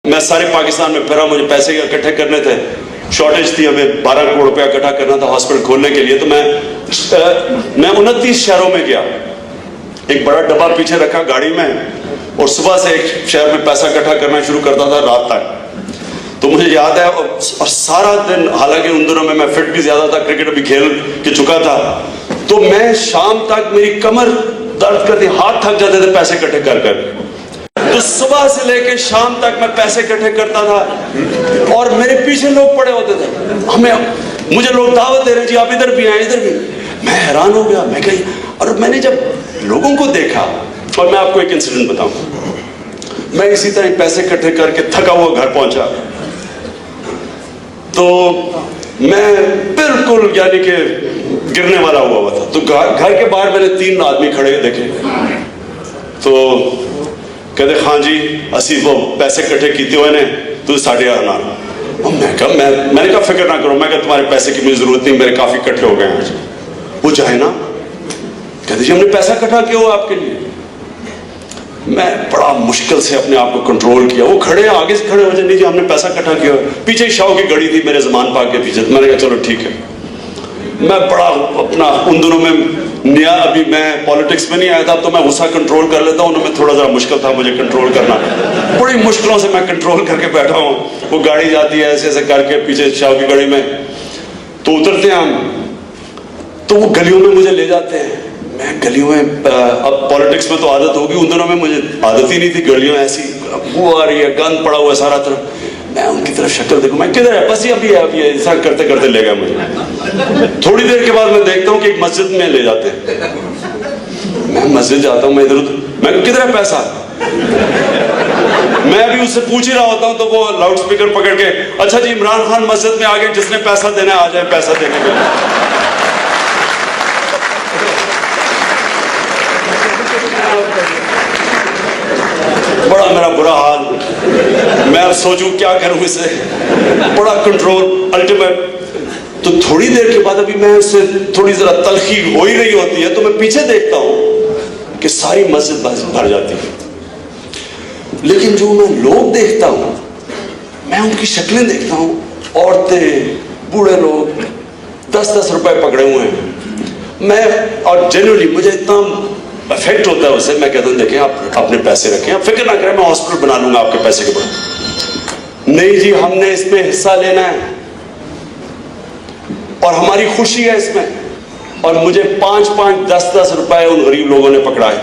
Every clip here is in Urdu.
میں سارے پاکستان میں پھرا, مجھے پیسے اکٹھے کرنے تھے, شارٹیج تھی, ہمیں 12 کروڑ روپیہ اکٹھا کرنا تھا ہاسپٹل کھولنے کے لیے. تو میں 29 شہروں میں گیا, ایک بڑا ڈبہ پیچھے رکھا گاڑی میں, اور صبح سے ایک شہر میں پیسہ اکٹھا کرنا شروع کرتا تھا رات تک. تو مجھے یاد ہے, اور سارا دن, حالانکہ ان دنوں میں فٹ بھی زیادہ تھا, کرکٹ بھی کھیل کے چکا تھا, تو میں شام تک میری کمر درد کرتی, ہاتھ تھک جاتے تھے پیسے اکٹھے کر کر. تو صبح سے لے کے شام تک میں پیسے اکٹھے کرتا تھا, اور میرے پیچھے لوگ پڑے ہوتے تھے, مجھے لوگ دعوت دے رہے ہیں, جی آپ ادھر بھی آئیں, ادھر بھی. میں حیران ہو گیا, میں کہیں, اور میں نے جب لوگوں کو دیکھا, اور میں آپ کو ایک انسیڈنٹ بتاؤں, میں اسی طرح پیسے اکٹھے کر کے تھکا ہوا گھر پہنچا, تو میں بالکل یعنی کہ گرنے والا ہوا تھا. تو گھر کے باہر میں نے 3 آدمی کھڑے دیکھے, تو کہتے ہاں جی اسی وہ پیسے اکٹھے کیتے ہوئے نے, تو ساڑھے آنا. میں نے کہا فکر نہ کرو, میں کہا تمہارے پیسے کی مجھے ضرورت نہیں, میرے کافی اکٹھے ہو گئے ہیں. وہ جائے نا, کہتے جی ہم نے پیسہ اکٹھا کیا ہوا آپ کے لیے. میں بڑا مشکل سے اپنے آپ کو کنٹرول کیا. وہ کھڑے آگے سے کھڑے ہو جائے, نہیں جی ہم نے پیسہ اکٹھا کیا. پیچھے شاہ کی گھڑی تھی میرے زمان پاک کے پیچھے, میں نے کہا چلو ٹھیک ہے. میں بڑا اپنا, ان دنوں میں نیا, ابھی میں پالیٹکس میں نہیں آیا تھا, تو میں غصہ کنٹرول کر لیتا ہوں, ان میں تھوڑا ذرا مشکل تھا مجھے کنٹرول کرنا. بڑی مشکلوں سے میں کنٹرول کر کے بیٹھا ہوں. وہ گاڑی جاتی ہے ایسے ایسے کر کے پیچھے شاہ کی گھڑی میں, تو اترتے ہیں ہم, تو وہ گلیوں میں مجھے لے جاتے ہیں. میں گلیوں میں, اب پالیٹکس میں تو عادت ہوگی, ان دنوں میں مجھے عادت ہی نہیں تھی. گلیوں ایسی وہ آ رہی ہے, گند پڑا ہوا ہے سارا طرف. میں ان کی طرف شکل دیکھوں, میں کدھر ہے, بس ابھی ہے, ابھی ہے, ایسا کرتے کرتے لے گیا مجھے. تھوڑی دیر کے بعد میں دیکھتا ہوں کہ ایک مسجد میں لے جاتے ہیں. میں مسجد جاتا ہوں, میں ادھر ادھر, میں کدھر ہے پیسہ, میں ابھی اس سے پوچھ ہی رہا ہوتا ہوں, تو وہ لاؤڈ سپیکر پکڑ کے, اچھا جی عمران خان مسجد میں آ گئے, جس نے پیسہ دینا آ جائے پیسہ دینے کے. بڑا میرا برا حال, میں اب سوچوں کیا کروں اسے, بڑا کنٹرول الٹیمیٹ. تو تھوڑی دیر کے بعد, ابھی میں اس سے تھوڑی ذرا تلخی ہو ہی رہی ہوتی ہے, تو میں پیچھے دیکھتا ہوں کہ ساری مسجد بھر جاتی ہے. لیکن جو میں لوگ دیکھتا ہوں, میں ان کی شکلیں دیکھتا ہوں, عورتیں, بوڑھے لوگ 10-10 روپے پکڑے ہوئے ہیں. میں, اور جنرلی مجھے اتنا افیکٹ ہوتا ہے اس سے, میں کہتا ہوں دیکھیں آپ اپنے پیسے رکھیں, آپ فکر نہ کریں, میں ہاسپٹل بنا لوں گا آپ کے پیسے کے بعد. نہیں جی ہم نے اس میں حصہ لینا ہے, اور ہماری خوشی ہے اس میں. اور مجھے 5-5, 10-10 روپے ان غریب لوگوں نے پکڑائے.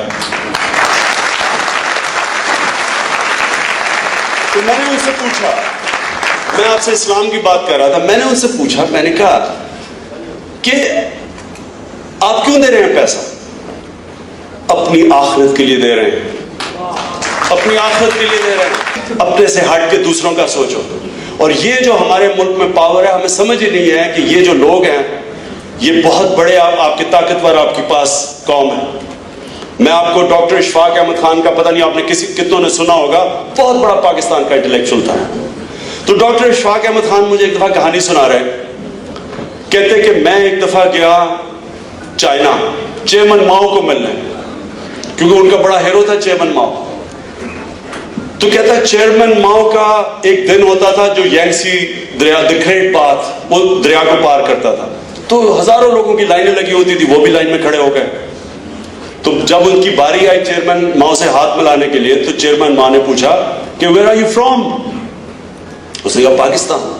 تو میں نے ان سے پوچھا, میں آپ سے اسلام کی بات کر رہا تھا, میں نے ان سے پوچھا, میں نے کہا کہ آپ کیوں دے رہے ہیں پیسہ؟ اپنی آخرت کے لیے دے رہے ہیں, اپنی آخرت کے لیے دے رہے ہیں. اپنے سے ہٹ کے دوسروں کا سوچو. اور یہ جو ہمارے ملک میں پاور ہے, ہمیں سمجھ ہی نہیں ہے کہ یہ جو لوگ ہیں یہ بہت بڑے, آپ کے طاقتور آپ کے پاس قوم ہے. میں آپ کو ڈاکٹر اشفاق احمد خان کا پتہ نہیں آپ نے کتنوں نے سنا ہوگا, بہت بڑا پاکستان کا انٹلیکچوئل تھا. تو ڈاکٹر اشفاق احمد خان مجھے ایک دفعہ کہانی سنا رہے, کہتے کہ میں ایک دفعہ گیا چائنا چیئرمین ماؤ کو ملنے, کیونکہ ان کا بڑا ہیرو تھا چیئرمین ماؤ. تو کہتا ہے چیئرمین ماؤ کا ایک دن ہوتا تھا جو یانگسی دریا, دی گریٹ پاتھ, وہ دریا کو پار کرتا تھا. تو ہزاروں لوگوں کی لائنیں لگی ہوتی تھی, وہ بھی لائن میں کھڑے ہو گئے. تو جب ان کی باری آئی چیئرمین ماؤ سے ہاتھ ملانے کے لیے, تو چیئرمین ماؤ نے پوچھا کہ ویئر آر یو فرام؟ اس نے کہا پاکستان.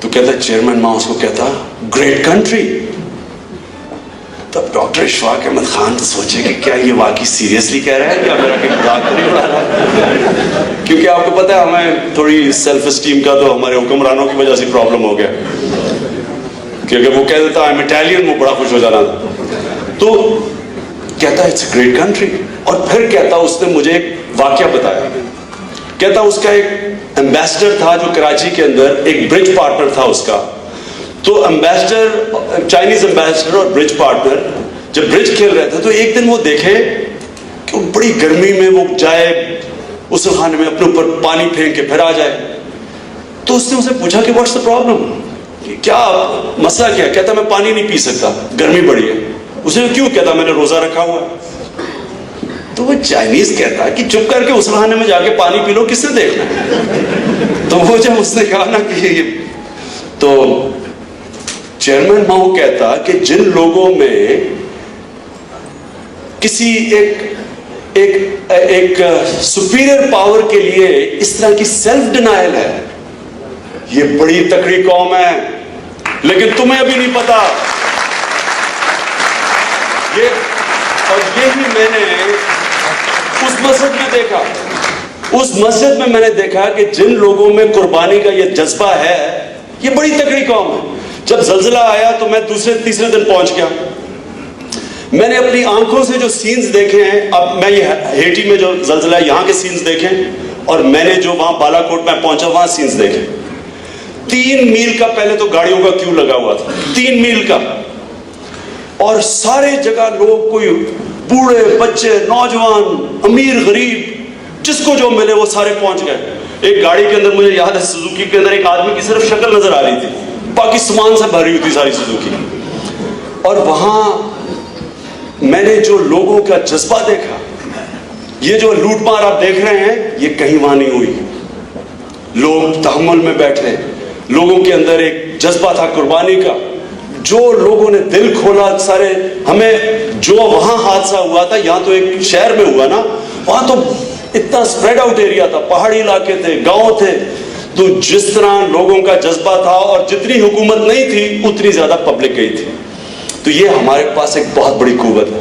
تو کہتا ہے چیئرمین ماؤ اس کو کہتا گریٹ کنٹری. تب ڈاکٹر اشفاق احمد خان سوچے کہ کیا یہ واقعی سیریسلی کہہ رہا ہے, کیا میرا کوئی مذاق تو نہیں اڑا رہا. کیونکہ آپ کو پتہ ہے ہمیں تھوڑی سیلف اسٹیم کا تو ہمارے حکمرانوں کی وجہ سے پرابلم ہو گیا, کیونکہ وہ کہہ دیتا I'm Italian, وہ بڑا خوش ہو جانا تھا. تو کہتا ہے اٹس اے گریٹ کنٹری. اور پھر کہتا اس نے مجھے ایک واقعہ بتایا, کہتا اس کا ایک ایمبیسڈر تھا جو کراچی کے اندر, ایک برج پارٹنر تھا اس کا. تو ایمبیسڈر, چائنیز ایمبیسڈر اور برج پارٹنر جب برج کھیل رہے تھے, تو ایک دن وہ دیکھے کہ بڑی گرمی میں وہ جائے غسل خانے میں, اپنے اوپر پانی پھینک کے پھر آ جائے. تو اس نے اسے پوچھا کہ واٹس دا پرابلم, کیا مسئلہ کیا؟ کہتا میں پانی نہیں پی سکتا, گرمی بڑی ہے. اس نے کیوں؟ کہتا میں نے روزہ رکھا ہوا ہے. تو وہ چائنیز کہتا کہ چپ کر کے اس بہانے میں جا کے پانی پی لو، کس نے دیکھنا ہے؟ تو وہ جب اس نے کہا نا کہ یہ، تو چیئرمین ماؤ کہتا کہ جن لوگوں میں کسی ایک سپیریئر پاور کے لیے اس طرح کی سیلف ڈینائل ہے، یہ بڑی تکڑی قوم ہے، لیکن تمہیں ابھی نہیں پتا یہ۔ اور یہی میں نے اس مسجد میں دیکھا، اس مسجد میں نے دیکھا کہ جن لوگوں میں قربانی کا یہ جذبہ ہے، یہ بڑی تکڑی قوم ہے۔ جب زلزلہ آیا تو میں دوسرے تیسرے دن پہنچ گیا، میں نے اپنی آنکھوں سے جو سینز دیکھے ہیں، اب میں یہ ہیٹی میں جو زلزلہ ہے یہاں کے سینز دیکھیں، اور میں نے جو وہاں بالا کوٹ میں پہنچا وہاں سینز دیکھے۔ 3 میل کا پہلے تو گاڑیوں کا کیوں لگا ہوا تھا، 3 میل کا، اور سارے جگہ لوگ، کوئی بوڑھے بچے نوجوان امیر غریب جس کو جو ملے وہ سارے پہنچ گئے۔ ایک گاڑی کے اندر مجھے یاد ہے سوزوکی کے اندر ایک آدمی کی صرف شکل نظر آ رہی تھی، باقی سامان سے بھری ہوئی تھی ساری سوزوکی۔ اور وہاں میں نے جو لوگوں کا جذبہ دیکھا، یہ جو لوٹ مار آپ دیکھ رہے ہیں یہ کہیں وہاں نہیں ہوئی۔ لوگ تحمل میں بیٹھے، لوگوں کے اندر ایک جذبہ تھا قربانی کا، جو لوگوں نے دل کھولا سارے۔ ہمیں جو وہاں حادثہ ہوا تھا، یہاں تو ایک شہر میں ہوا نا، وہاں تو اتنا سپریڈ آؤٹ ایریا تھا، پہاڑی علاقے تھے، گاؤں تھے، تو جس طرح لوگوں کا جذبہ تھا، اور جتنی حکومت نہیں تھی اتنی زیادہ پبلک گئی تھی۔ تو یہ ہمارے پاس ایک بہت بڑی قوت ہے۔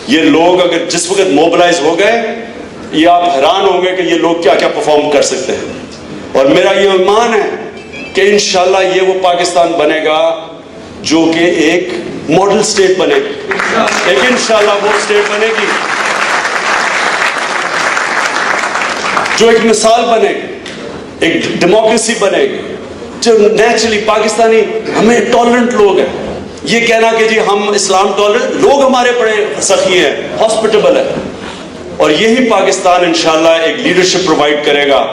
یہ لوگ اگر جس وقت موبلائز ہو گئے، یہ آپ حیران ہوں گے کہ یہ لوگ کیا کیا پرفارم کر سکتے ہیں۔ اور میرا یہ ایمان ہے کہ انشاءاللہ یہ وہ پاکستان بنے گا جو کہ ایک ماڈل سٹیٹ بنے گی، ایک انشاءاللہ وہ سٹیٹ بنے گی جو ایک مثال بنے گی، ایک ڈیموکریسی بنے گی، جو نیچرلی پاکستانی ہمیں ٹالرنٹ لوگ ہیں۔ یہ کہنا کہ جی ہم اسلام ٹالرنٹ، لوگ ہمارے بڑے سخی ہیں، ہاسپٹیبل ہیں، اور یہی پاکستان انشاءاللہ ایک لیڈرشپ پرووائڈ کرے گا،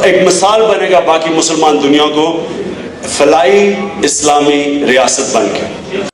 ایک مثال بنے گا باقی مسلمان دنیا کو، فلاحی اسلامی ریاست بن کے۔